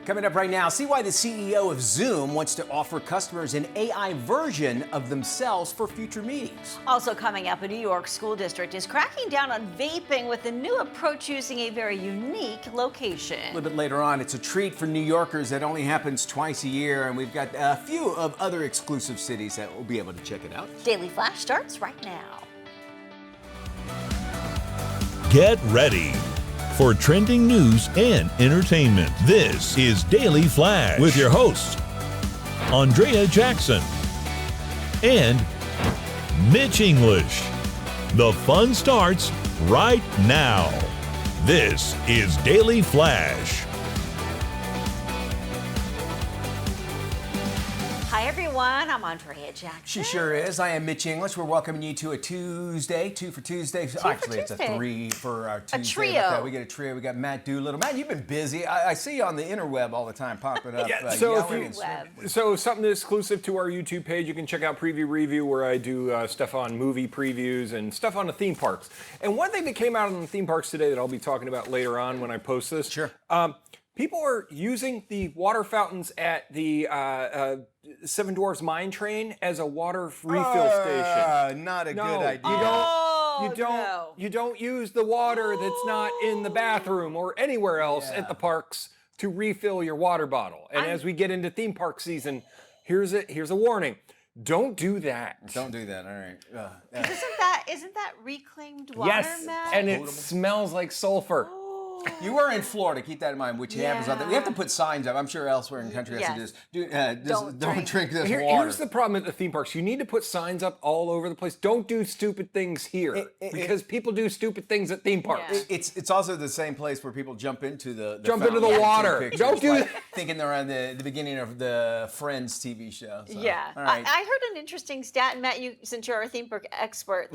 Coming up right now, see why the CEO of Zoom wants to offer customers an AI version of themselves for future meetings. Also coming up, a New York school district is cracking down on vaping with a new approach using a very unique location. A little bit later on, it's a treat for New Yorkers that only happens twice a year, and we've got a few of other exclusive cities that will be able to check it out. Daily Flash starts right now. Get ready for trending news and entertainment. This is Daily Flash with your hosts, Andrea Jackson and Mitch English. The fun starts right now. This is Daily Flash. Hi everyone, I'm Andrea Jackson. She sure is. I am Mitch English. We're welcoming you to a Tuesday, two for Tuesday. Actually, it's a three for our Tuesday. A trio. We get a trio. We got Matt Doolittle. Matt, you've been busy. I see you on the interweb all the time popping up. Yeah, so something exclusive to our YouTube page, you can check out Preview Review, where I do stuff on movie previews and stuff on the theme parks. And one thing that came out on the theme parks today that I'll be talking about later on when I post this. Sure. People are using the water fountains at the Seven Dwarfs Mine Train as a water refill station. Not a No, good idea. You don't use the water that's not in the bathroom or anywhere else at the parks to refill your water bottle. And as we get into theme park season, here's a warning. Don't do that. Don't do that. All right. Isn't that reclaimed water, Yes, Matt? and it smells like sulfur. You were in Florida. Keep that in mind, which happens out there. We have to put signs up. I'm sure elsewhere in the country has to don't drink this water. Here's the problem at the theme parks. You need to put signs up all over the place. Don't do stupid things here because people do stupid things at theme parks. It's also the same place where people jump into the Jump into the water. Don't do that. Thinking they're on the beginning of the Friends TV show. So. Yeah. All right. I heard an interesting stat, and Matt, since you're our theme park expert,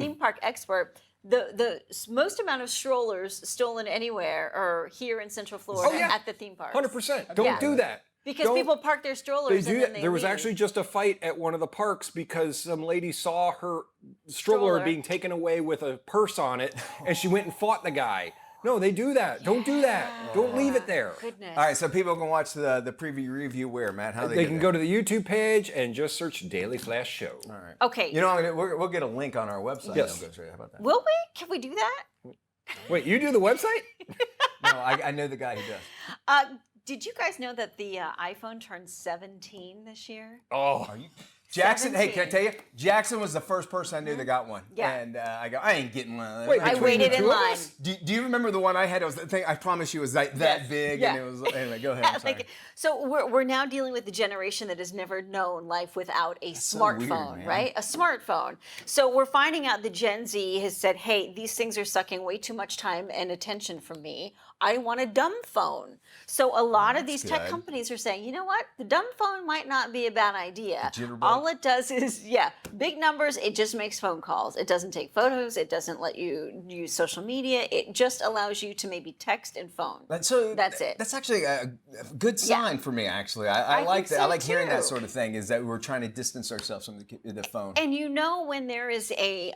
the most amount of strollers stolen anywhere are here in Central Florida at the theme parks. 100%. Don't do that. Because people park their strollers and then they There was leave. actually just a fight at one of the parks because some lady saw her stroller being taken away with a purse on it, and she went and fought the guy. No, they do that. Don't do that. Don't leave it there. Goodness. All right, so people can watch the preview review where, Matt? How They can go to the YouTube page and just search Daily Flash Show. All right. Okay. You know, we'll get a link on our website. Yes. How about that? Will we? Can we do that? Wait, you do the website? No, I know the guy who does. Did you guys know that the iPhone turned 17 this year? Oh. Are you? Jackson, 17. hey, can I tell you? Jackson was the first person I knew that got one. Yeah. And I ain't getting one of those. Wait, I between waited the in two of line. us? Do you remember the one I had? It was the thing. I promise you, it was that big, Yeah. and it was. Anyway, go ahead. I'm sorry. So we're now dealing with the generation that has never known life without a so weird, smartphone, man. right? A smartphone. So we're finding out the Gen Z has said, "Hey, these things are sucking way too much time and attention from me. I want a dumb phone." So a lot of these tech good. companies are saying, you know what? The dumb phone might not be a bad idea. Jitterbug? All it does is, big numbers. It just makes phone calls. It doesn't take photos. It doesn't let you use social media. It just allows you to maybe text and phone. So that's it. That's actually a good sign for me. Actually, I like think that. so I like hearing that too. sort of thing. Is that we're trying to distance ourselves from the phone. And you know, when there is a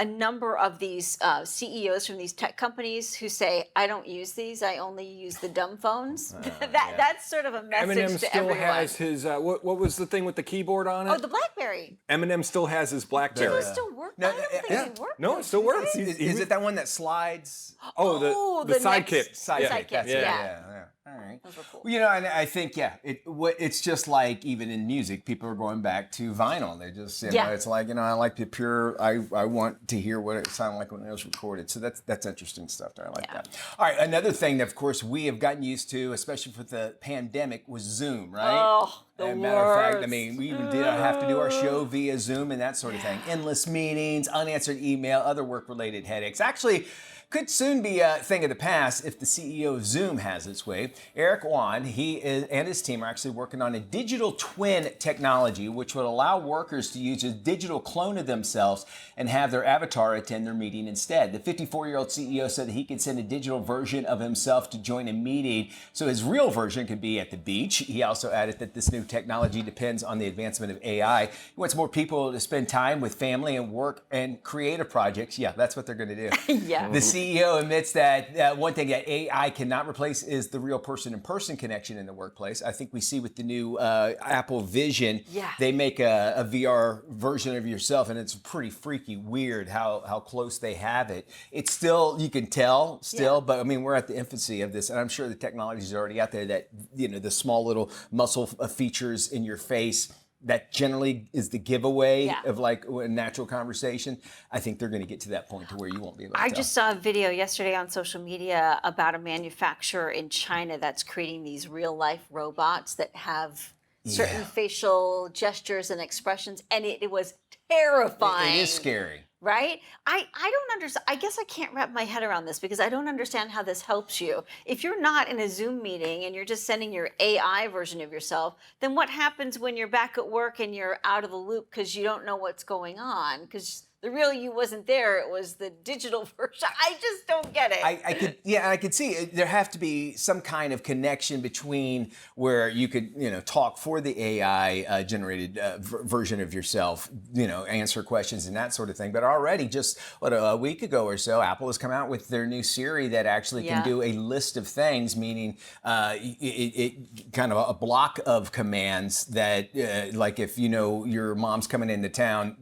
number of these CEOs from these tech companies who say, "I don't use these. I only use the dumb phones." That's sort of a message Eminem to still everyone. has his, what was the thing with the keyboard on it? Oh, the BlackBerry. Eminem still has his BlackBerry. Does it still work? No, I don't think it works. No, it still works. Is it that one that slides? Oh, the sidekick. Sidekick, That's it. yeah. All right. Those were cool. Well, you know, and I think it's just like even in music, people are going back to vinyl. They're just it's like I like the pure. I want to hear what it sounded like when it was recorded. So that's interesting stuff. I like that. All right, another thing that of course we have gotten used to, especially with the pandemic, was Zoom, right? Oh, the As a matter of fact, I worst. mean, we even did have to do our show via Zoom and that sort of thing. Endless meetings, unanswered email, other work-related headaches. Actually, could soon be a thing of the past if the CEO of Zoom has its way. Eric Wan, and his team are actually working on a digital twin technology, which would allow workers to use a digital clone of themselves and have their avatar attend their meeting instead. The 54-year-old CEO said that he could send a digital version of himself to join a meeting, so his real version could be at the beach. He also added that this new technology depends on the advancement of AI. He wants more people to spend time with family and work and creative projects. Yeah, that's what they're going to do. Yeah. The CEO admits that one thing that AI cannot replace is the real person-in-person connection in the workplace. I think we see with the new Apple Vision, they make a VR version of yourself, and it's pretty freaky weird how close they have it. It's still, you can tell still, but I mean, we're at the infancy of this, and I'm sure the technology is already out there that, you know, the small little muscle features in your face that generally is the giveaway of like a natural conversation. I think they're going to get to that point to where you won't be able to I tell. just saw a video yesterday on social media about a manufacturer in China that's creating these real life robots that have certain facial gestures and expressions, and it was terrifying. It is scary. Right? I don't understand. I guess I can't wrap my head around this because I don't understand how this helps you. If you're not in a Zoom meeting and you're just sending your AI version of yourself, then what happens when you're back at work and you're out of the loop because you don't know what's going on? Because the real you wasn't there. It was the digital version. I just don't get it. I could see it. There have to be some kind of connection between where you could, you know, talk for the AI generated version of yourself, you know, answer questions and that sort of thing. But already, just a week ago or so, Apple has come out with their new Siri that actually can do a list of things, meaning it kind of a block of commands that, like if you know your mom's coming into town,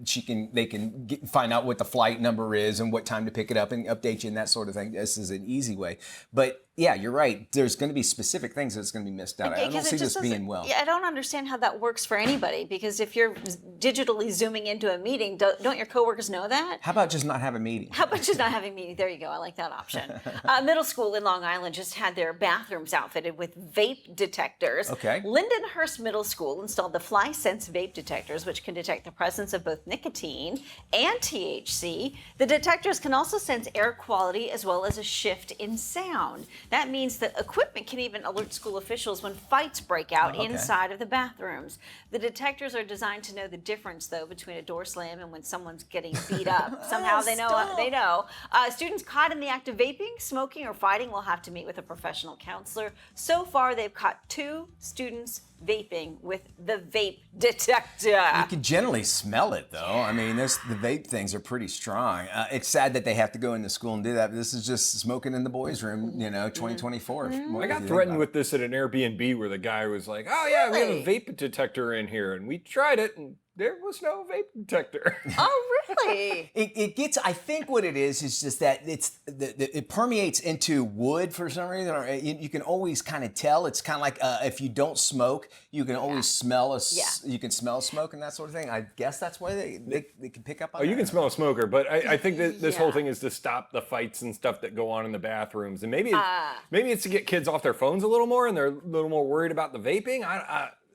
they can find out what the flight number is and what time to pick it up and update you and that sort of thing. This is an easy way. But yeah, you're right. There's going to be specific things that's going to be missed out. I don't see this being well. Yeah, I don't understand how that works for anybody because if you're digitally zooming into a meeting, don't your coworkers know that? How about just not have a meeting? How about just not having a meeting? There you go. I like that option. Middle school in Long Island just had their bathrooms outfitted with vape detectors. Okay. Lindenhurst Middle School installed the FlySense vape detectors, which can detect the presence of both nicotine and THC. The detectors can also sense air quality as well as a shift in sound. That means that equipment can even alert school officials when fights break out inside of the bathrooms. The detectors are designed to know the difference, though, between a door slam and when someone's getting beat up. Somehow they know. They know. Students caught in the act of vaping, smoking, or fighting will have to meet with a professional counselor. So far, they've caught 2 students vaping with the vape detector. You can generally smell it, though. I mean, the vape things are pretty strong. It's sad that they have to go into school and do that, but this is just smoking in the boys' room, you know, 2024. I got threatened with this at an Airbnb where the guy was like, oh yeah, we have a vape detector in here, and we tried it, and there was no vape detector. Oh, really? It gets, I think what it is just that it permeates into wood for some reason, or you can always kind of tell. It's kind of like if you don't smoke, you can always smell you can smell smoke and that sort of thing. I guess that's why they can pick up on that. You can smell a smoker, but I think that this whole thing is to stop the fights and stuff that go on in the bathrooms. And maybe it's to get kids off their phones a little more, and they're a little more worried about the vaping.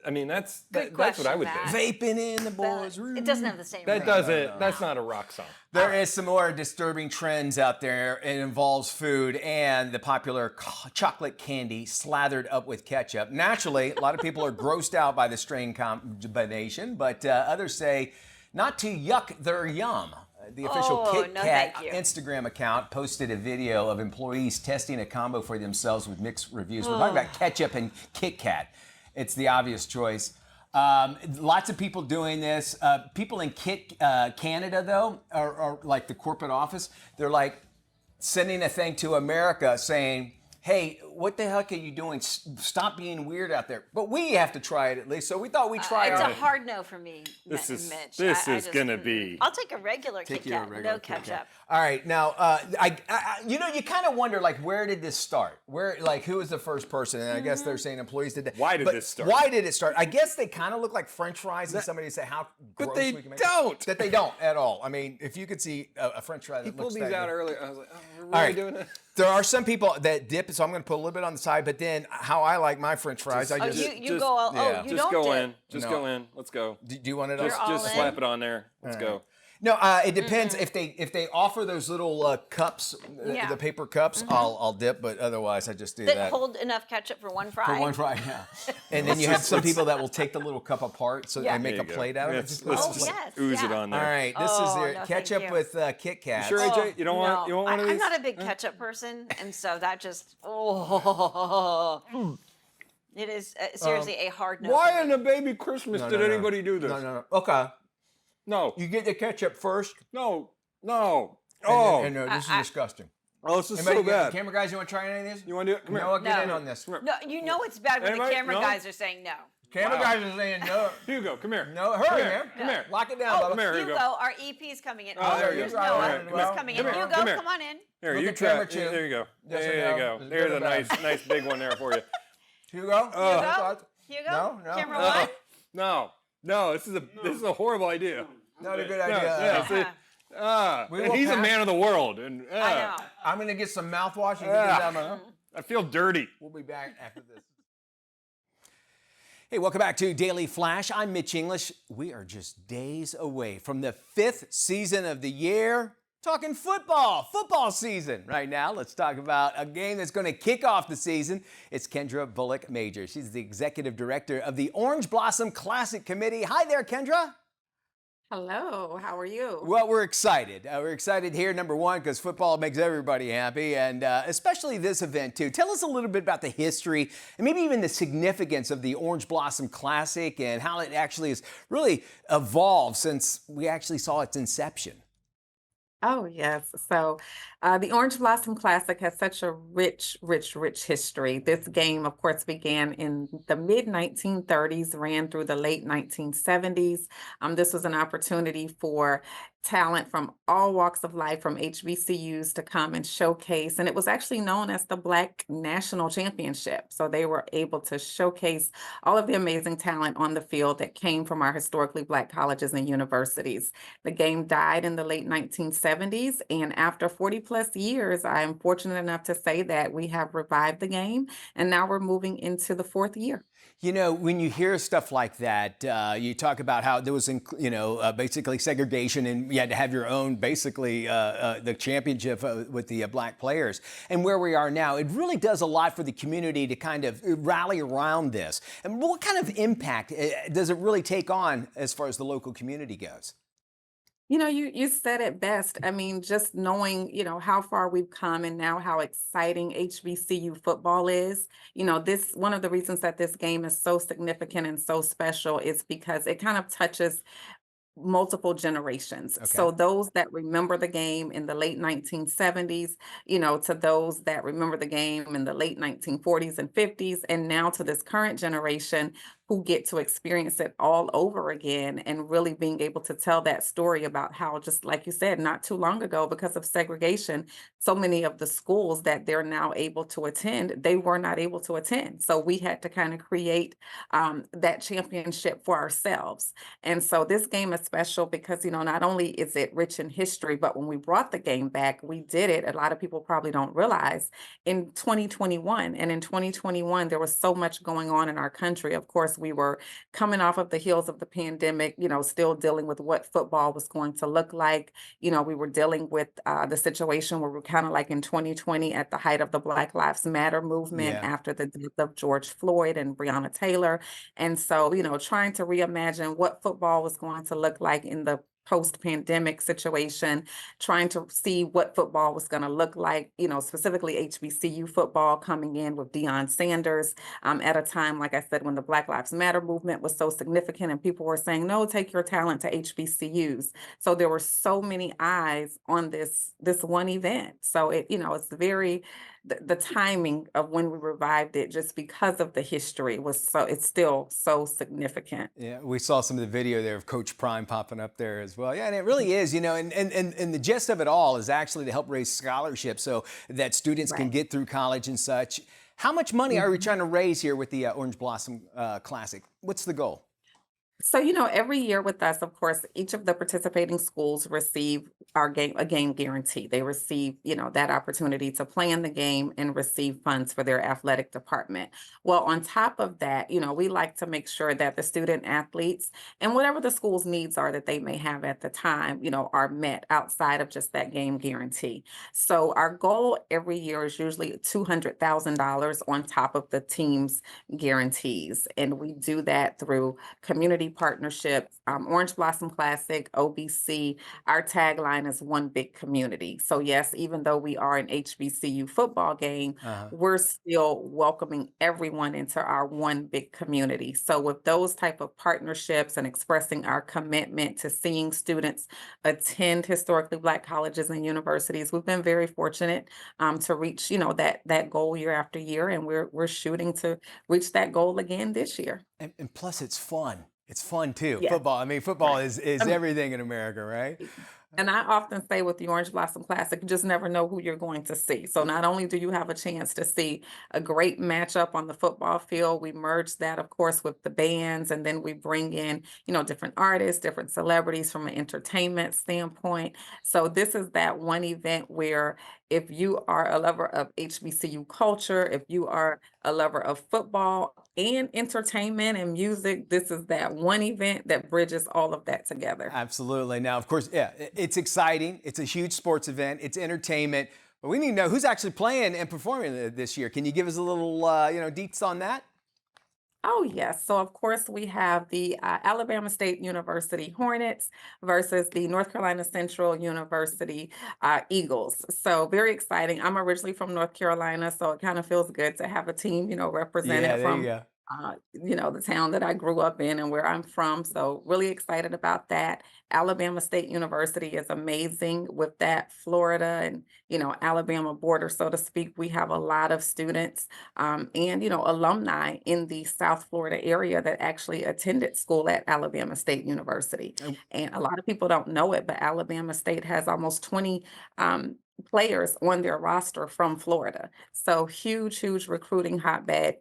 I mean, that's what I would think. Vaping in the boys' room. It doesn't have the same That ring. doesn't. That's not a rock song. There is some more disturbing trends out there. It involves food and the popular chocolate candy slathered up with ketchup. Naturally, a lot of people are grossed out by the strain combination, but others say not to yuck their yum. The official Kit Kat Instagram account posted a video of employees testing a combo for themselves with mixed reviews. We're talking about ketchup and Kit Kat. It's the obvious choice. Lots of people doing this. People in Canada, though, are like the corporate office. They're like sending a thing to America saying, hey, what the heck are you doing? Stop being weird out there. But we have to try it at least, so we thought we'd try it. It's a hard no for me, Mitch. This is going to be... I'll take a regular Kit Kat, no ketchup. All right, now, you know, you kind of wonder, like, where did this start? Who was the first person? And I guess they're saying employees did that. Why did this start? Why did it start? I guess they kind of look like French fries, and somebody say how gross we can make don't. That they don't at all. I mean, if you could see a French fry that He looks pulled these out earlier. I was like, oh, we're really doing it? There are some people that dip, so I'm going to put a little bit on the side, but then how I like my French fries, you don't go dip. in. Just go in. Let's go. Do you want it on? Just slap it on there. Let's go. No, it depends. If they offer those little cups, the paper cups, I'll dip. But otherwise, I just do that. That hold enough ketchup for one fry. For one fry, yeah. And then you have some people that will take the little cup apart, so they make a plate out of it. Let's just ooze it on there. All right, this is their ketchup with Kit Kat. Sure, AJ? You don't want one of these? I'm not a big ketchup person, and so that just it is seriously a hard no. Why in the baby Christmas did anybody do this? No. Okay. No. You get the ketchup first. No. Oh. And this is disgusting. Oh, this is Anybody, so bad. Camera guys, you want to try any of this? You want to do it? Come here. Noah, get No. in on this. Come here. No, you know it's bad when Anybody? the camera No? guys are saying no. Camera Wow. guys are saying no. Hugo, come here. No, hurry, Come here. man. Come here. Lock it down, Bubba. Come here. Hugo, Hugo. our EP is coming in. Oh, there you there's go. Noah. All right, come He's here. coming Come in. here. Hugo, Come here. come on in. Here, Look you at try. camera two. There you go. Yes or There no? you go. Is There's good a or nice, bad? nice big one there for you. Hugo? Hugo? No, no. Camera No. one? No. This is a horrible idea. Not a good No, idea. yeah, see, We and will he's a pass. man of the world, and I know. I'm going to get some mouthwash and get this out of my mouth. I feel dirty. We'll be back after this. Hey, welcome back to Daily Flash. I'm Mitch English. We are just days away from the 5th season of the year. Talking football season right now. Let's talk about a game that's going to kick off the season. It's Kendra Bulluck-Major. She's the executive director of the Orange Blossom Classic Committee. Hi there, Kendra. Hello, how are you? Well, we're excited. We're excited here, number one, because football makes everybody happy, and especially this event, too. Tell us a little bit about the history and maybe even the significance of the Orange Blossom Classic and how it actually has really evolved since we actually saw its inception. Oh, yes. So the Orange Blossom Classic has such a rich history. This game, of course, began in the mid-1930s, ran through the late 1970s. This was an opportunity for talent from all walks of life, from HBCUs, to come and showcase. And it was actually known as the Black National Championship. So they were able to showcase all of the amazing talent on the field that came from our historically Black colleges and universities. The game died in the late 1970s. And after 40 plus years, I am fortunate enough to say that we have revived the game. And now we're moving into the 4th year. You know, when you hear stuff like that, you talk about how there was, basically segregation, and you had to have your own, basically, the championship with the Black players. And where we are now, it really does a lot for the community to kind of rally around this. And what kind of impact does it really take on as far as the local community goes? You know, you said it best. I mean, just knowing, how far we've come and now how exciting HBCU football is. This one of the reasons that this game is so significant and so special is because it kind of touches multiple generations. Okay. So those that remember the game in the late 1970s, to those that remember the game in the late 1940s and 50s, and now to this current generation who get to experience it all over again, and really being able to tell that story about how, just like you said, not too long ago, because of segregation, so many of the schools that they're now able to attend, they were not able to attend. So we had to kind of create that championship for ourselves. And so this game is special because, not only is it rich in history, but when we brought the game back, we did it, a lot of people probably don't realize, in 2021. And in 2021, there was so much going on in our country. Of course, we were coming off of the heels of the pandemic, still dealing with what football was going to look like. We were dealing with the situation where we're kind of like in 2020 at the height of the Black Lives Matter movement, Yeah. after the death of George Floyd and Breonna Taylor. And so, trying to reimagine what football was going to look like in the post-pandemic situation, trying to see what football was going to look like, specifically HBCU football, coming in with Deion Sanders at a time, like I said, when the Black Lives Matter movement was so significant and people were saying, no, take your talent to HBCUs. So there were so many eyes on this one event. So it's very, the timing of when we revived it, just because of the history, it's still so significant. Yeah, we saw some of the video there of Coach Prime popping up there as well. Yeah, and it really is, and the gist of it all is actually to help raise scholarships so that students can Right. get through college and such. How much money are we trying to raise here with the Orange Blossom Classic? What's the goal? So, every year with us, of course, each of the participating schools receive a game guarantee. They receive, that opportunity to play in the game and receive funds for their athletic department. Well, on top of that, we like to make sure that the student athletes and whatever the school's needs are that they may have at the time, are met outside of just that game guarantee. So our goal every year is usually $200,000 on top of the team's guarantees. And we do that through community many partnerships. Orange Blossom Classic, OBC, our tagline is one big community. So yes, even though we are an HBCU football game, we're still welcoming everyone into our one big community. So with those type of partnerships and expressing our commitment to seeing students attend historically Black colleges and universities, we've been very fortunate to reach, that goal year after year, and we're shooting to reach that goal again this year. And plus, it's fun. It's fun too. Yeah. Football. I mean, football Right. is I mean- everything in America, right? And I often say with the Orange Blossom Classic, you just never know who you're going to see. So not only do you have a chance to see a great matchup on the football field, we merge that, of course, with the bands, and then we bring in, different artists, different celebrities from an entertainment standpoint. So this is that one event where if you are a lover of HBCU culture, if you are a lover of football and entertainment and music, this is that one event that bridges all of that together. Absolutely. Now, of course, yeah, it's exciting. It's a huge sports event. It's entertainment. But we need to know who's actually playing and performing this year. Can you give us a little, deets on that? Oh, yes. So, of course, we have the Alabama State University Hornets versus the North Carolina Central University Eagles. So, very exciting. I'm originally from North Carolina, so it kind of feels good to have a team, represented Yeah, there from, you go. the town that I grew up in and where I'm from. So, really excited about that. Alabama State University is amazing with that Florida and, Alabama border, so to speak. We have a lot of students and, alumni in the South Florida area that actually attended school at Alabama State University. And a lot of people don't know it, but Alabama State has almost 20 players on their roster from Florida. So huge recruiting hotbed,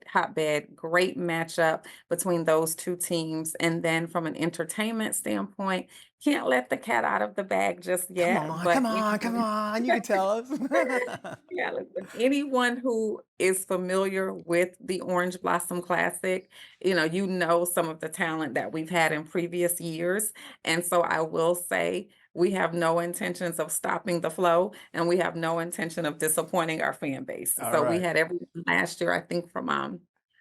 great matchup between those two teams. And then from an entertainment standpoint, can't let the cat out of the bag just yet. Come on. You can tell us. Yeah, listen, anyone who is familiar with the Orange Blossom Classic, some of the talent that we've had in previous years. And so I will say we have no intentions of stopping the flow, and we have no intention of disappointing our fan base. All So we right. had everyone last year, I think, from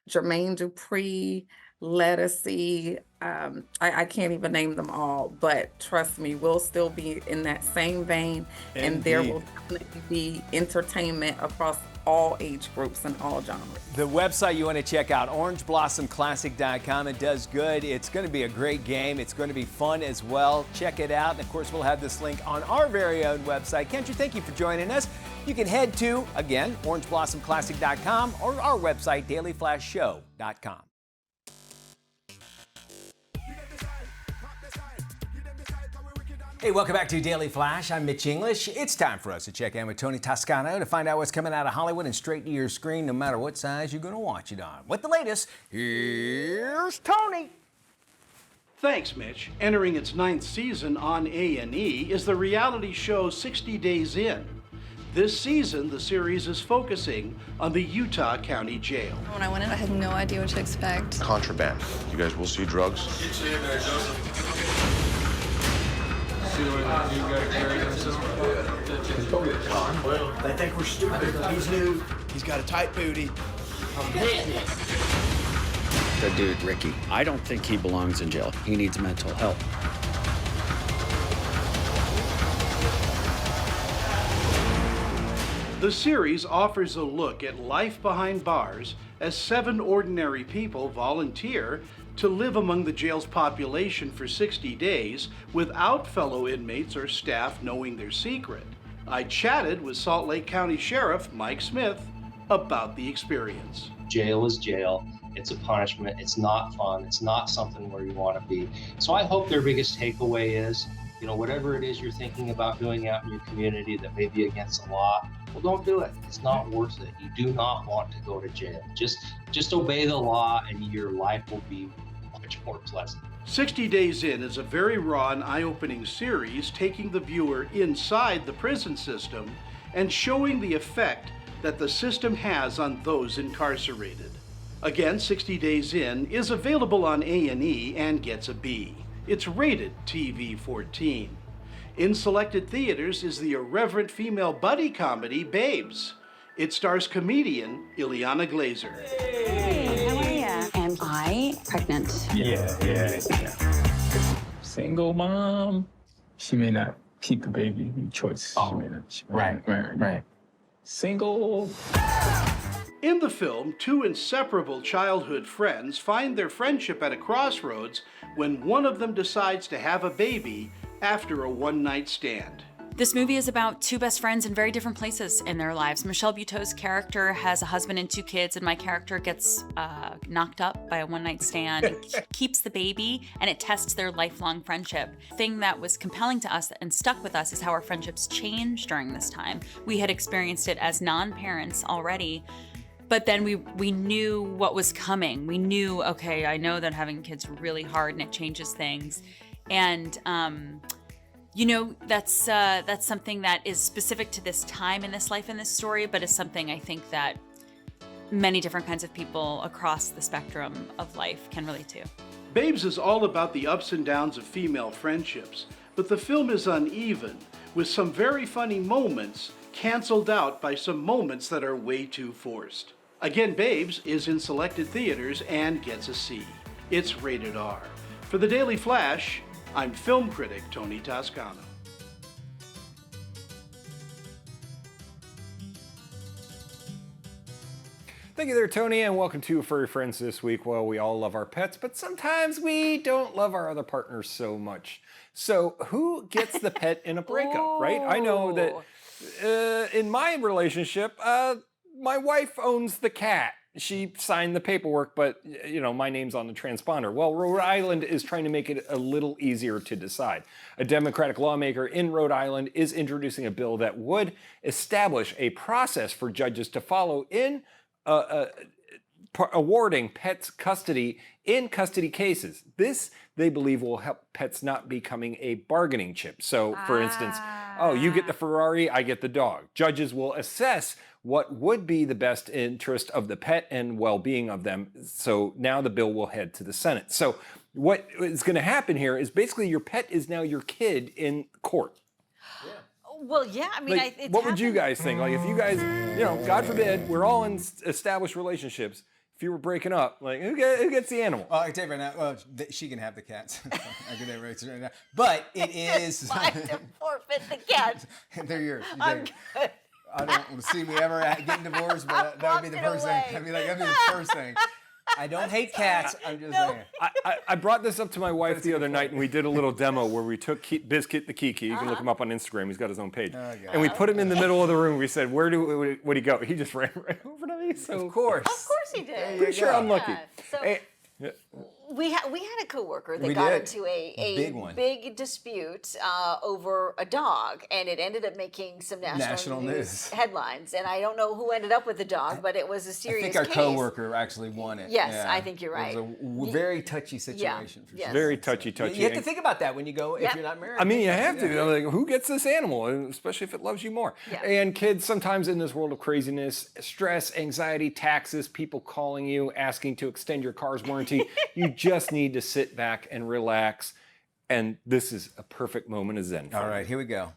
Jermaine Dupree, Lettucey, I can't even name them all, but trust me, we'll still be in that same vein, and there Indeed. will definitely be entertainment across all age groups and all genres. The website you want to check out, orangeblossomclassic.com. It does good. It's going to be a great game. It's going to be fun as well. Check it out. And of course, we'll have this link on our very own website. Kendra, thank you for joining us. You can head to, again, orangeblossomclassic.com or our website, dailyflashshow.com. Hey, welcome back to Daily Flash. I'm Mitch English. It's time for us to check in with Tony Toscano to find out what's coming out of Hollywood and straight to your screen, no matter what size you're going to watch it on. With the latest, here's Tony. Thanks, Mitch. Entering its 9th season on A&E is the reality show 60 Days In. This season, the series is focusing on the Utah County Jail. When I went in, I had no idea what to expect. Contraband. You guys will see drugs. Well, they think we're stupid. He's new. He's got a tight booty. The dude, Ricky, I don't think he belongs in jail. He needs mental help. The series offers a look at life behind bars as 7 ordinary people volunteer to live among the jail's population for 60 days without fellow inmates or staff knowing their secret. I chatted with Salt Lake County Sheriff Mike Smith about the experience. Jail is jail. It's a punishment. It's not fun. It's not something where you want to be. So I hope their biggest takeaway is, whatever it is you're thinking about doing out in your community that may be against the law, well, don't do it. It's not worth it. You do not want to go to jail. Just obey the law and your life will be much more pleasant. 60 Days In is a very raw and eye-opening series taking the viewer inside the prison system and showing the effect that the system has on those incarcerated. Again, 60 Days In is available on A&E and gets a B. It's rated TV-14. In selected theaters is the irreverent female buddy comedy Babes. It stars comedian Ileana Glazer. Hey, how are you? And I pregnant. Yeah. Single mom, she may not keep the baby choice. Oh, right. Single. In the film, two inseparable childhood friends find their friendship at a crossroads when one of them decides to have a baby after a one-night stand. This movie is about two best friends in very different places in their lives. Michelle Buteau's character has a husband and two kids, and my character gets knocked up by a one-night stand. It keeps the baby, and it tests their lifelong friendship. The thing that was compelling to us and stuck with us is how our friendships changed during this time. We had experienced it as non-parents already, but then we knew what was coming. We knew, okay, I know that having kids is really hard and it changes things. And that's something that is specific to this time in this life in this story, but is something I think that many different kinds of people across the spectrum of life can relate to. Babes is all about the ups and downs of female friendships, but the film is uneven, with some very funny moments canceled out by some moments that are way too forced. Again, Babes is in selected theaters and gets a C. It's rated R. For the Daily Flash, I'm film critic Tony Toscano. Thank you there, Tony, and welcome to Furry Friends this week. Well, we all love our pets, but sometimes we don't love our other partners so much. So who gets the pet in a breakup, right? I know that in my relationship, my wife owns the cat. She signed the paperwork, but my name's on the transponder. Well, Rhode Island is trying to make it a little easier to decide. A Democratic lawmaker in Rhode Island is introducing a bill that would establish a process for judges to follow in awarding pets custody in custody cases. This, they believe, will help pets not becoming a bargaining chip. So, for instance, you get the Ferrari, I get the dog. Judges will assess what would be the best interest of the pet and well-being of them. So now the bill will head to the Senate. So what is going to happen here is basically your pet is now your kid in court. Well, yeah, I mean, what would you guys think? Like, if you guys, God forbid, we're all in established relationships. If you were breaking up, like, who gets the animal? I tell you right now, well, she can have the cats. I can tell you right now. But it is. I to forfeit the cats. They're yours. I'm good. I don't want to see me ever getting divorced, but that would be the first thing. That'd be the first thing. I don't hate cats. I'm just saying. I brought this up to my wife the other night, and we did a little demo where we took Biscuit the Kiki. You can look him up on Instagram. He's got his own page. And we put him in the middle of the room. We said, where would he go? He just ran right over to me. So of course he did. Pretty sure I'm lucky. We had a coworker that got into a big dispute over a dog, and it ended up making some national news headlines. And I don't know who ended up with the dog, but it was a serious case. I think our coworker actually won it. Yes, I think you're right. It was a very touchy situation. For sure. Very touchy. You have to think about that when you go, if you're not married. I mean, you have to. Like, who gets this animal, especially if it loves you more? Yeah. And kids, sometimes in this world of craziness, stress, anxiety, taxes, people calling you, asking to extend your car's warranty, you just need to sit back and relax. And this is a perfect moment of Zen. All right, here we go.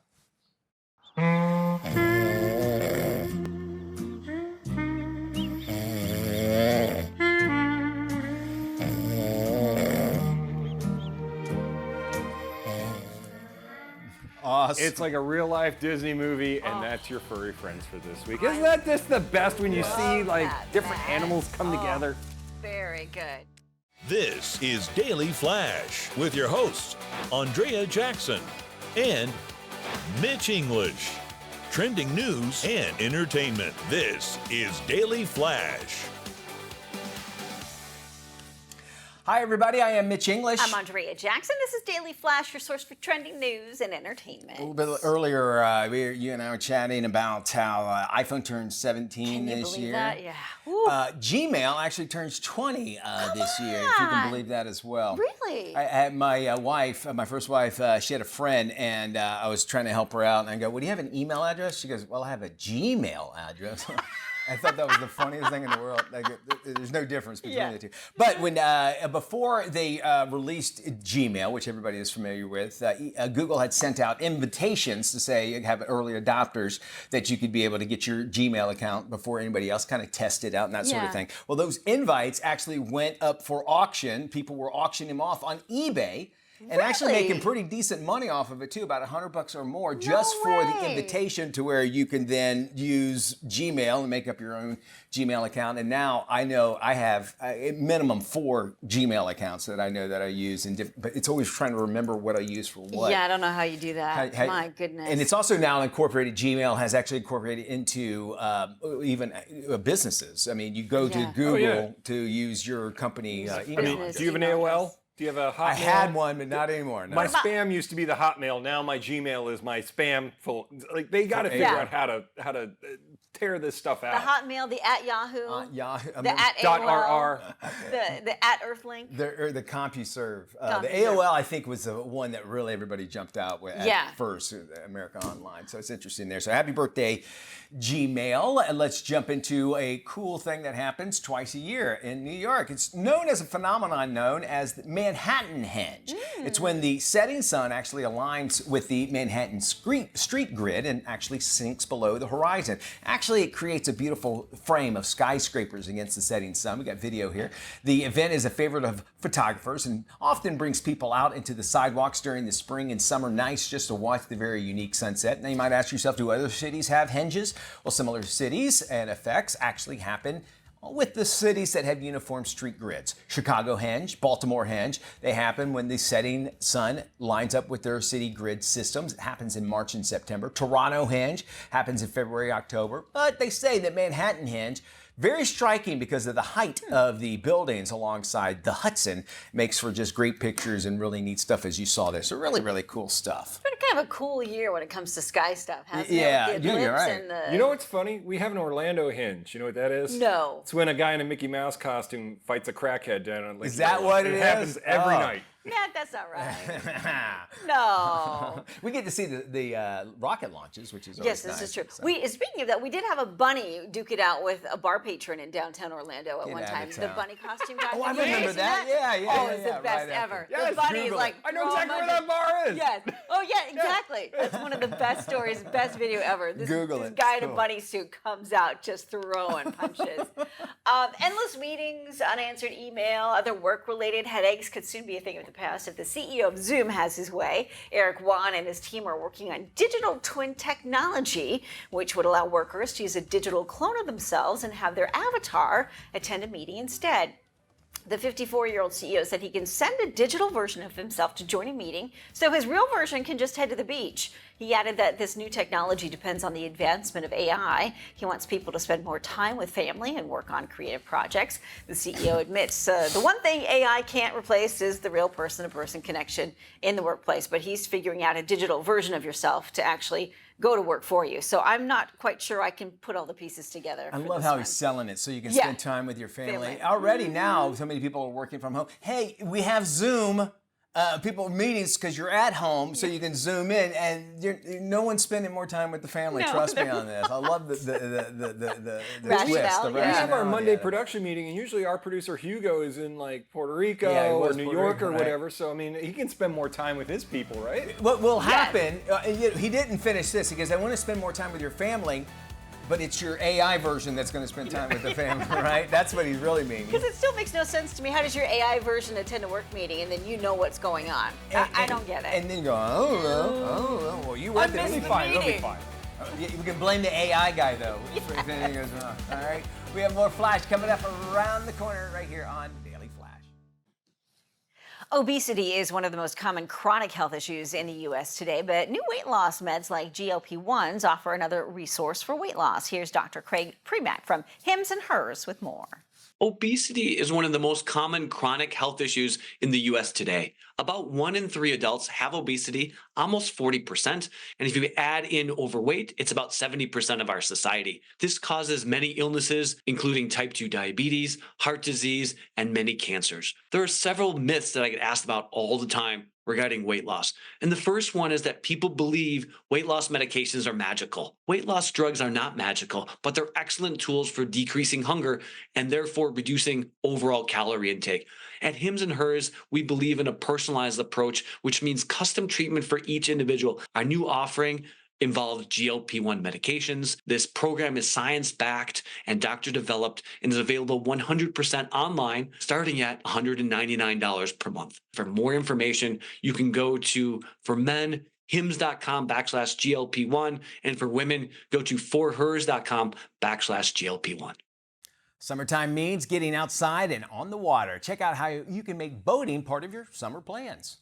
Awesome. It's like a real-life Disney movie, and that's your furry friends for this week. Isn't that just the best when you see different animals come together? Very good. This is Daily Flash with your hosts, Andrea Jackson and Mitch English. Trending news and entertainment. This is Daily Flash. Hi, everybody. I am Mitch English. I'm Andrea Jackson. This is Daily Flash, your source for trending news and entertainment. A little bit earlier, you and I were chatting about how iPhone turns 17 this year. That? Yeah. Gmail actually turns 20 this year, if you can believe that as well. Really? I had my wife, my first wife, she had a friend, and I was trying to help her out, and I go, well, do you have an email address? She goes, well, I have a Gmail address. I thought that was the funniest thing in the world. Like, there's no difference between the two. But when before they released Gmail, which everybody is familiar with, Google had sent out invitations to say you have early adopters that you could be able to get your Gmail account before anybody else, kind of test it out and that sort of thing. Well, those invites actually went up for auction. People were auctioning them off on eBay. And actually making pretty decent money off of it too, about $100 or more, just for the invitation to where you can then use Gmail and make up your own Gmail account. And now I know I have minimum 4 Gmail accounts that I know that I use, but it's always trying to remember what I use for what. Yeah, I don't know how you do that. My goodness. And it's also now incorporated, Gmail has actually incorporated into even businesses. I mean, you go to Google to use your company email. I mean, do you have an AOL? Do you have a Hotmail? I had one, but not anymore. No. My spam used to be the Hotmail. Now my Gmail is my spam full. Like they got to figure out how to tear this stuff out. The Hotmail, the @Yahoo, Yahoo, the @AOL, the @Earthlink, the CompuServe. The AOL, I think, was the one that really everybody jumped out with at first, America Online. So it's interesting there. So happy birthday, Gmail. And let's jump into a cool thing that happens twice a year in New York. It's known as a phenomenon known as the Manhattan Henge. It's when the setting sun actually aligns with the Manhattan street grid and actually sinks below the horizon. Actually, it creates a beautiful frame of skyscrapers against the setting sun. We got video here. The event is a favorite of photographers and often brings people out into the sidewalks during the spring and summer nights just to watch the very unique sunset. Now you might ask yourself, do other cities have henges? Well, similar cities and effects actually happen with the cities that have uniform street grids. Chicago Henge, Baltimore Henge, they happen when the setting sun lines up with their city grid systems. It happens in March and September. Toronto Henge happens in February, October. But they say that Manhattan Henge, very striking because of the height of the buildings alongside the Hudson, makes for just great pictures and really neat stuff as you saw there. So really, really cool stuff. It's been kind of a cool year when it comes to sky stuff, hasn't it? With the you're right. And the... You know what's funny? We have an Orlando Henge. You know what that is? No. It's when a guy in a Mickey Mouse costume fights a crackhead down on Lake. Is that what it is? It happens every night. Yeah, that's not right. No. We get to see the rocket launches, which is yes, always this is true. So. Speaking of that, we did have a bunny duke it out with a bar patron in downtown Orlando at one time. The bunny costume guy. Oh, I remember that. Yeah. Oh, it's the best ever. Yes, the bunny is like, I know exactly where that bar is. Yes. Oh, yeah, exactly. That's one of the best stories, best video ever. This guy in a bunny suit comes out just throwing punches. Endless meetings, unanswered email, other work-related headaches could soon be a thing of the past if the CEO of Zoom has his way. Eric Wan and his team are working on digital twin technology, which would allow workers to use a digital clone of themselves and have their avatar attend a meeting instead. The 54-year-old CEO said he can send a digital version of himself to join a meeting, so his real version can just head to the beach. He added that this new technology depends on the advancement of AI. He wants people to spend more time with family and work on creative projects. The CEO admits the one thing AI can't replace is the real person-to-person connection in the workplace, but he's figuring out a digital version of yourself to actually go to work for you. So I'm not quite sure I can put all the pieces together. I love how he's selling it so you can spend time with your family. Already now, so many people are working from home. Hey, we have Zoom. People meetings because you're at home, so you can zoom in, and no one's spending more time with the family. Trust me on this. I love the twist. We have our Monday production meeting, and usually our producer Hugo is in like Puerto Rico or New York or whatever. So I mean, he can spend more time with his people, right? What will happen? He didn't finish this. He goes, "I want to spend more time with your family." But it's your AI version that's going to spend time with the family, right? That's what he's really meaning. Because it still makes no sense to me. How does your AI version attend a work meeting and then you know what's going on? I don't get it. And then you go, oh, well, you went there. It'll be fine. It'll be fine. We can blame the AI guy, though. If anything goes wrong. All right? We have more Flash coming up around the corner right here on Daily Flash. Obesity is one of the most common chronic health issues in the U.S. today, but new weight loss meds like GLP-1s offer another resource for weight loss. Here's Dr. Craig Premack from Hims and Hers with more. Obesity is one of the most common chronic health issues in the U.S. today. About 1 in 3 adults have obesity, almost 40%. And if you add in overweight, it's about 70% of our society. This causes many illnesses, including type 2 diabetes, heart disease, and many cancers. There are several myths that I get asked about all the time regarding weight loss. And the first one is that people believe weight loss medications are magical. Weight loss drugs are not magical, but they're excellent tools for decreasing hunger and therefore reducing overall calorie intake. At Hims and Hers, we believe in a personalized approach, which means custom treatment for each individual. Our new offering involves GLP-1 medications. This program is science-backed and doctor-developed and is available 100% online, starting at $199 per month. For more information, you can go to, for men, hims.com/GLP-1, and for women, go to forhers.com/GLP-1. Summertime means getting outside and on the water. Check out how you can make boating part of your summer plans.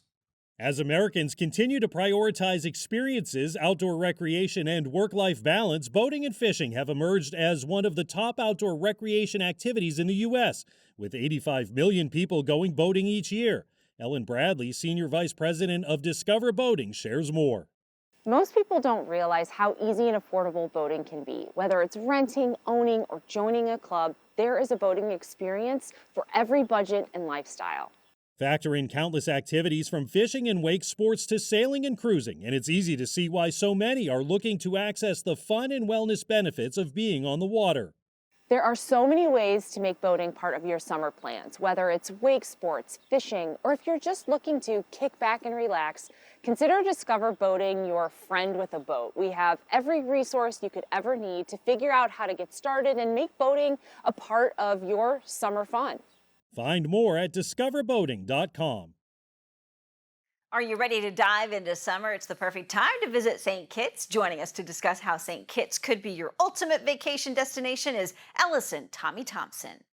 As Americans continue to prioritize experiences, outdoor recreation, and work-life balance, boating and fishing have emerged as one of the top outdoor recreation activities in the U.S., with 85 million people going boating each year. Ellen Bradley, Senior Vice President of Discover Boating, shares more. Most people don't realize how easy and affordable boating can be. Whether it's renting, owning, or joining a club, there is a boating experience for every budget and lifestyle. Factor in countless activities from fishing and wake sports to sailing and cruising, and it's easy to see why so many are looking to access the fun and wellness benefits of being on the water. There are so many ways to make boating part of your summer plans, whether it's wake sports, fishing, or if you're just looking to kick back and relax, consider Discover Boating your friend with a boat. We have every resource you could ever need to figure out how to get started and make boating a part of your summer fun. Find more at discoverboating.com. Are you ready to dive into summer? It's the perfect time to visit St. Kitts. Joining us to discuss how St. Kitts could be your ultimate vacation destination is Ellison Tommy Thompson.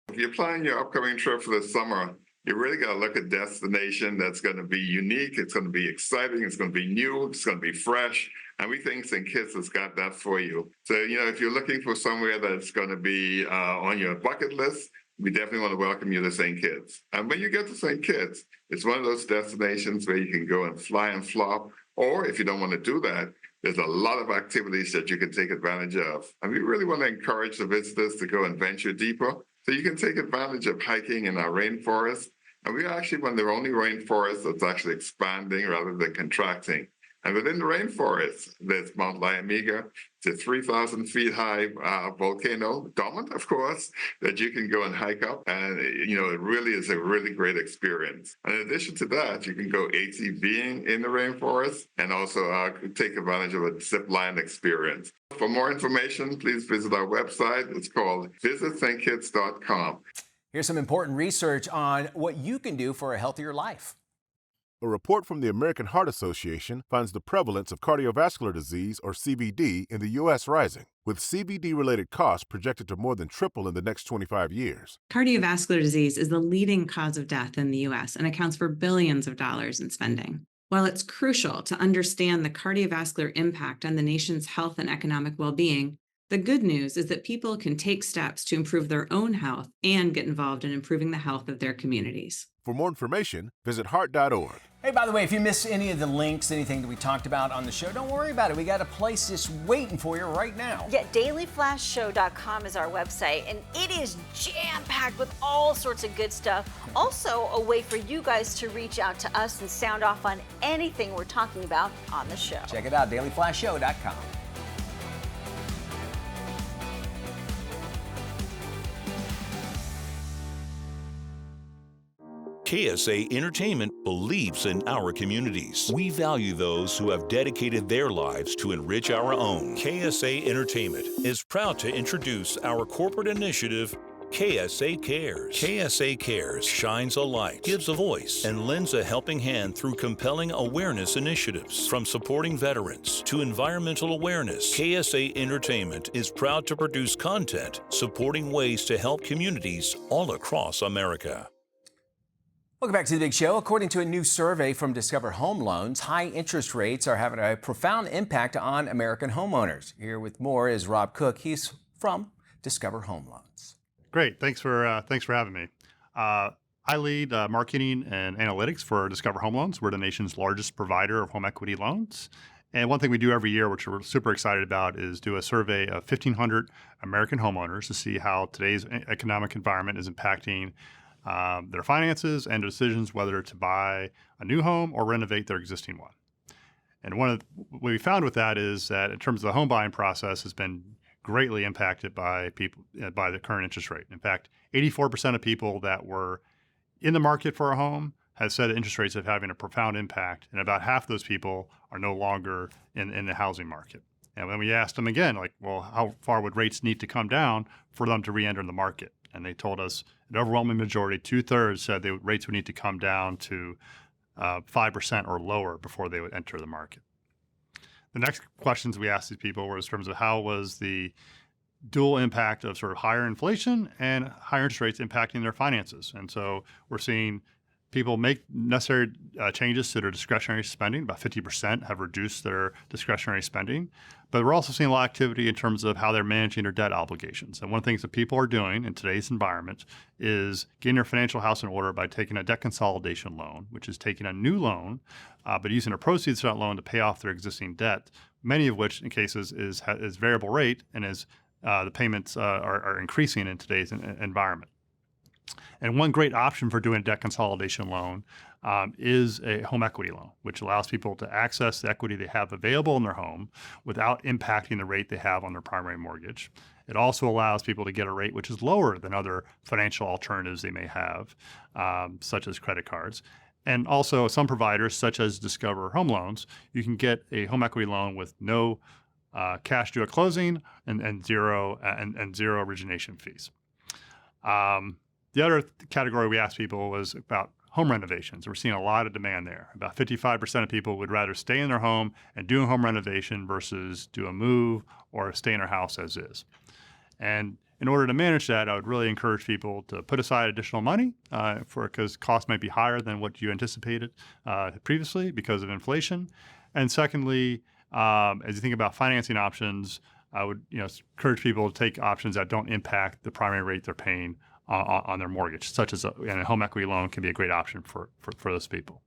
If you're planning your upcoming trip for the summer, you really got to look at a destination that's going to be unique, it's going to be exciting, it's going to be new, it's going to be fresh, and we think St. Kitts has got that for you. So, if you're looking for somewhere that's going to be on your bucket list, we definitely want to welcome you to St. Kitts. And when you get to St. Kitts, it's one of those destinations where you can go and fly and flop, or if you don't want to do that, there's a lot of activities that you can take advantage of. And we really want to encourage the visitors to go and venture deeper. So you can take advantage of hiking in our rainforest. And we are actually one of the only rainforests that's actually expanding rather than contracting. And within the rainforest, there's Mount Liamiga. It's a 3,000 feet high volcano, dormant, of course, that you can go and hike up. And, it really is a really great experience. And in addition to that, you can go ATVing in the rainforest and also take advantage of a zip line experience. For more information, please visit our website. It's called visitstkids.com. Here's some important research on what you can do for a healthier life. A report from the American Heart Association finds the prevalence of cardiovascular disease, or CVD, in the U.S. rising, with CVD-related costs projected to more than triple in the next 25 years. Cardiovascular disease is the leading cause of death in the U.S. and accounts for billions of dollars in spending. While it's crucial to understand the cardiovascular impact on the nation's health and economic well-being, the good news is that people can take steps to improve their own health and get involved in improving the health of their communities. For more information, visit heart.org. Hey, by the way, if you missed any of the links, anything that we talked about on the show, don't worry about it. We got a place just waiting for you right now. Yeah, dailyflashshow.com is our website, and it is jam-packed with all sorts of good stuff. Also, a way for you guys to reach out to us and sound off on anything we're talking about on the show. Check it out, dailyflashshow.com. KSA Entertainment believes in our communities. We value those who have dedicated their lives to enrich our own. KSA Entertainment is proud to introduce our corporate initiative, KSA Cares. KSA Cares shines a light, gives a voice, and lends a helping hand through compelling awareness initiatives. From supporting veterans to environmental awareness, KSA Entertainment is proud to produce content supporting ways to help communities all across America. Welcome back to The Big Show. According to a new survey from Discover Home Loans, high interest rates are having a profound impact on American homeowners. Here with more is Rob Cook. He's from Discover Home Loans. Great. Thanks for having me. I lead marketing and analytics for Discover Home Loans. We're the nation's largest provider of home equity loans. And one thing we do every year, which we're super excited about, is do a survey of 1,500 American homeowners to see how today's economic environment is impacting their finances and decisions whether to buy a new home or renovate their existing one. And what we found with that is that in terms of the home buying process has been greatly impacted by by the current interest rate. In fact, 84% of people that were in the market for a home has said that interest rates are having a profound impact, and about half those people are no longer in the housing market. And when we asked them again, like, well, how far would rates need to come down for them to re-enter the market? And they told us an overwhelming majority, 2/3, said rates would need to come down to 5% or lower before they would enter the market. The next questions we asked these people were in terms of how was the dual impact of sort of higher inflation and higher interest rates impacting their finances. And so we're seeing people make necessary changes to their discretionary spending. About 50% have reduced their discretionary spending. But we're also seeing a lot of activity in terms of how they're managing their debt obligations. And one of the things that people are doing in today's environment is getting their financial house in order by taking a debt consolidation loan, which is taking a new loan, but using the proceeds of that loan to pay off their existing debt, many of which in cases is variable rate and is the payments are increasing in today's environment. And one great option for doing a debt consolidation loan is a home equity loan, which allows people to access the equity they have available in their home without impacting the rate they have on their primary mortgage. It also allows people to get a rate which is lower than other financial alternatives they may have, such as credit cards. And also some providers, such as Discover Home Loans, you can get a home equity loan with no cash due at closing and zero origination fees. The other category we asked people was about home renovations. We're seeing a lot of demand there. About 55% of people would rather stay in their home and do a home renovation versus do a move or stay in their house as is. And in order to manage that, I would really encourage people to put aside additional money because costs might be higher than what you anticipated previously because of inflation. And secondly, as you think about financing options, I would encourage people to take options that don't impact the primary rate they're paying on their mortgage, such as a home equity loan can be a great option for those people.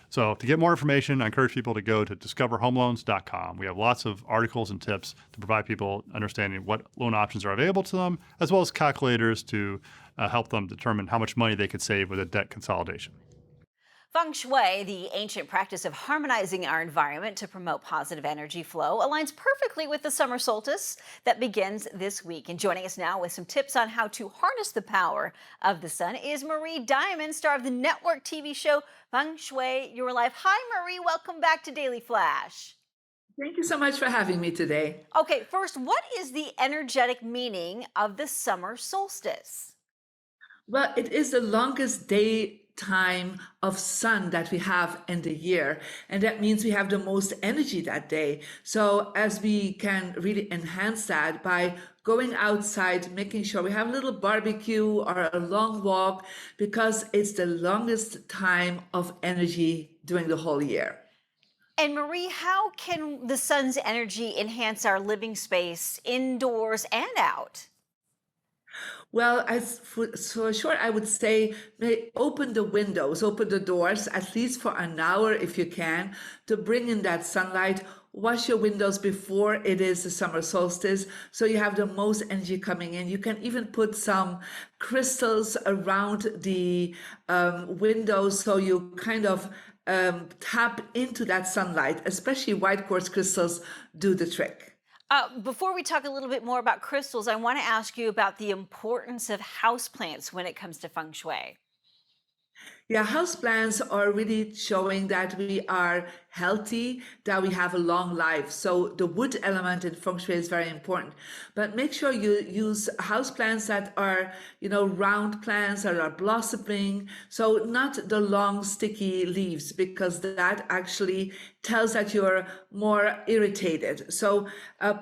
So to get more information, I encourage people to go to discoverhomeloans.com. We have lots of articles and tips to provide people understanding what loan options are available to them, as well as calculators to help them determine how much money they could save with a debt consolidation. Feng Shui, the ancient practice of harmonizing our environment to promote positive energy flow, aligns perfectly with the summer solstice that begins this week. And joining us now with some tips on how to harness the power of the sun is Marie Diamond, star of the network TV show Feng Shui Your Life. Hi, Marie. Welcome back to Daily Flash. Thank you so much for having me today. Okay, first, what is the energetic meaning of the summer solstice? Well, it is the longest daytime of sun that we have in the year, and that means we have the most energy that day. So as we can really enhance that by going outside, making sure we have a little barbecue or a long walk, because it's the longest time of energy during the whole year. And Marie, how can the sun's energy enhance our living space indoors and out? Well, for sure, I would say open the windows, open the doors, at least for an hour if you can, to bring in that sunlight. Wash your windows before it is the summer solstice, so you have the most energy coming in. You can even put some crystals around the windows, so you kind of tap into that sunlight. Especially white quartz crystals do the trick. Before we talk a little bit more about crystals, I want to ask you about the importance of houseplants when it comes to Feng Shui. Yeah, houseplants are really showing that we are healthy, that we have a long life. So the wood element in Feng Shui is very important. But make sure you use houseplants that are, round plants that are blossoming. So not the long sticky leaves, because that actually tells that you're more irritated. So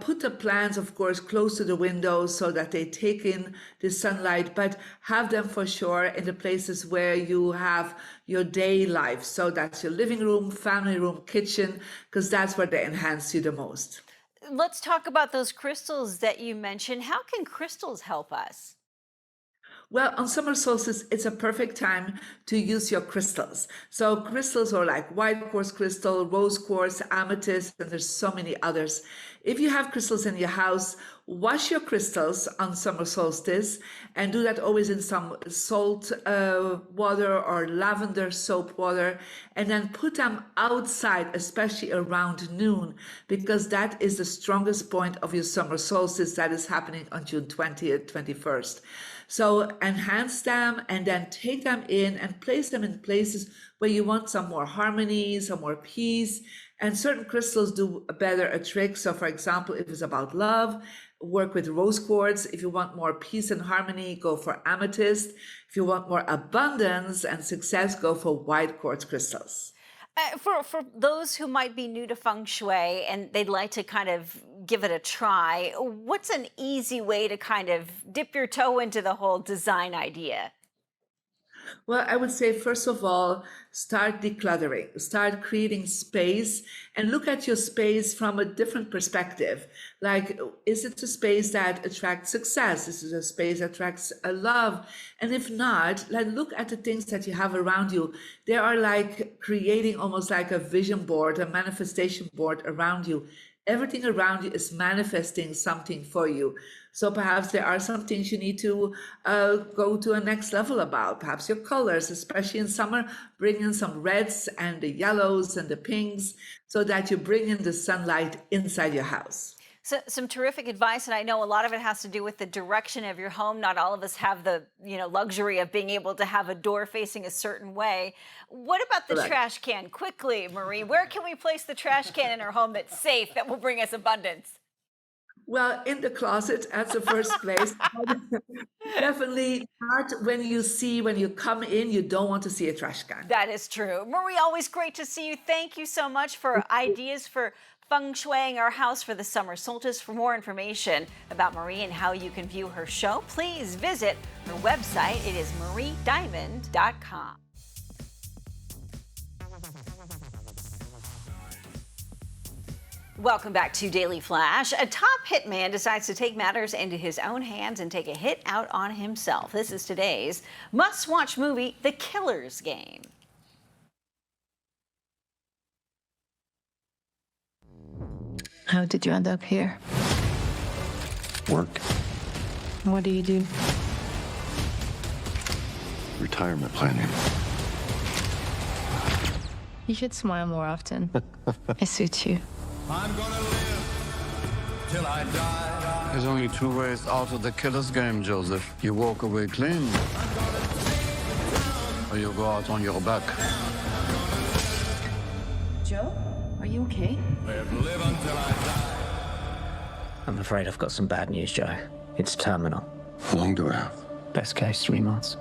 put the plants, of course, close to the windows so that they take in the sunlight, but have them for sure in the places where you have your day life. So that's your living room, family room, kitchen, because that's where they enhance you the most. Let's talk about those crystals that you mentioned. How can crystals help us? Well, on summer solstice, it's a perfect time to use your crystals. So crystals are like white quartz crystal, rose quartz, amethyst, and there's so many others. If you have crystals in your house, wash your crystals on summer solstice and do that always in some salt water or lavender soap water, and then put them outside, especially around noon, because that is the strongest point of your summer solstice that is happening on June 20th, 21st. So enhance them and then take them in and place them in places where you want some more harmony, some more peace. And certain crystals do better a trick. So for example, if it's about love, work with rose quartz. If you want more peace and harmony, go for amethyst. If you want more abundance and success, go for white quartz crystals. For those who might be new to Feng Shui and they'd like to kind of give it a try, what's an easy way to kind of dip your toe into the whole design idea? Well, I would say, first of all, start decluttering, start creating space, and look at your space from a different perspective. Like, is it a space that attracts success? Is it a space that attracts a love? And if not, like, look at the things that you have around you. They are like creating almost like a vision board, a manifestation board around you. Everything around you is manifesting something for you. So perhaps there are some things you need to go to a next level about. Perhaps your colors, especially in summer, bring in some reds and the yellows and the pinks so that you bring in the sunlight inside your house. So, some terrific advice, and I know a lot of it has to do with the direction of your home. Not all of us have the luxury of being able to have a door facing a certain way. What about the trash can? Quickly, Marie, where can we place the trash can in our home that's safe, that will bring us abundance? Well, in the closet, that's the first place. Definitely not when you come in, you don't want to see a trash can. That is true. Marie, always great to see you. Thank you so much for ideas for Feng Shuiing our house for the summer solstice. For more information about Marie and how you can view her show, please visit her website. It is mariediamond.com. Welcome back to Daily Flash. A top hitman decides to take matters into his own hands and take a hit out on himself. This is today's must-watch movie, The Killer's Game. How did you end up here? Work. What do you do? Retirement planning. You should smile more often. It suits you. I'm gonna live till I die. There's only two ways out of the killer's game, Joseph. You walk away clean, or you go out on your back. Joe, are you okay? Live until I die. I'm afraid I've got some bad news, Joe. It's terminal. How long do I have? Best case, 3 months.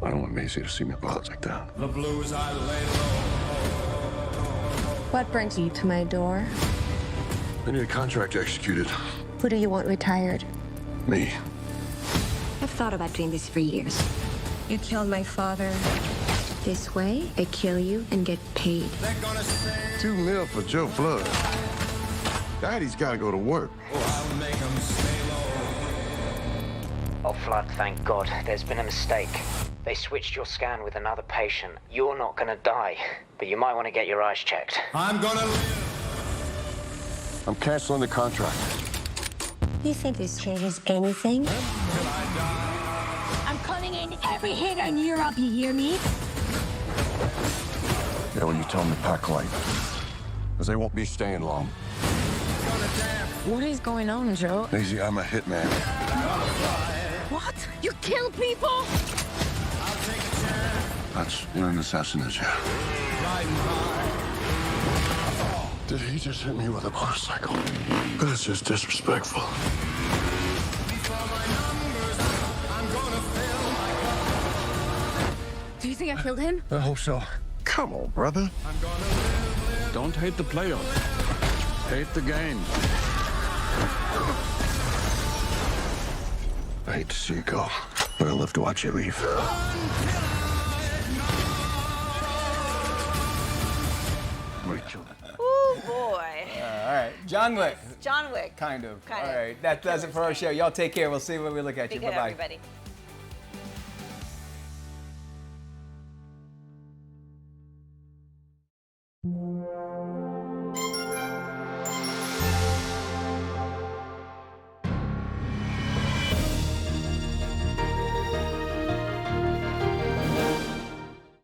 I don't want Maisie to see me box like that. The blues I lay low. What brings you to my door? I need a contract executed. Who do you want retired? Me. I've thought about doing this for years. You killed my father. This way, I kill you and get paid. $2 million for Joe Flood. Daddy's got to go to work. I'll make them stay low. Oh, Flood, thank God. There's been a mistake. They switched your scan with another patient. You're not gonna die, but you might want to get your eyes checked. I'm gonna live. I'm canceling the contract. You think this changes anything? I'm calling in every hit on Europe, you hear me? Yeah, well, you tell them to pack light. Because they won't be staying long. What is going on, Joe? Maisie, I'm a hitman. What? You kill people? That's what an assassin is, yeah. Did he just hit me with a motorcycle? That's just disrespectful. Do you think I killed him? I hope so. Come on, brother. Don't hate the player. Hate the game. I hate to see you go, but I'll live to watch you leave. Oh boy. All right, John Wick. John Wick. Kind of. All right, that does it for our show. Y'all take care. We'll see what we look at Be you. good, Bye-bye. everybody.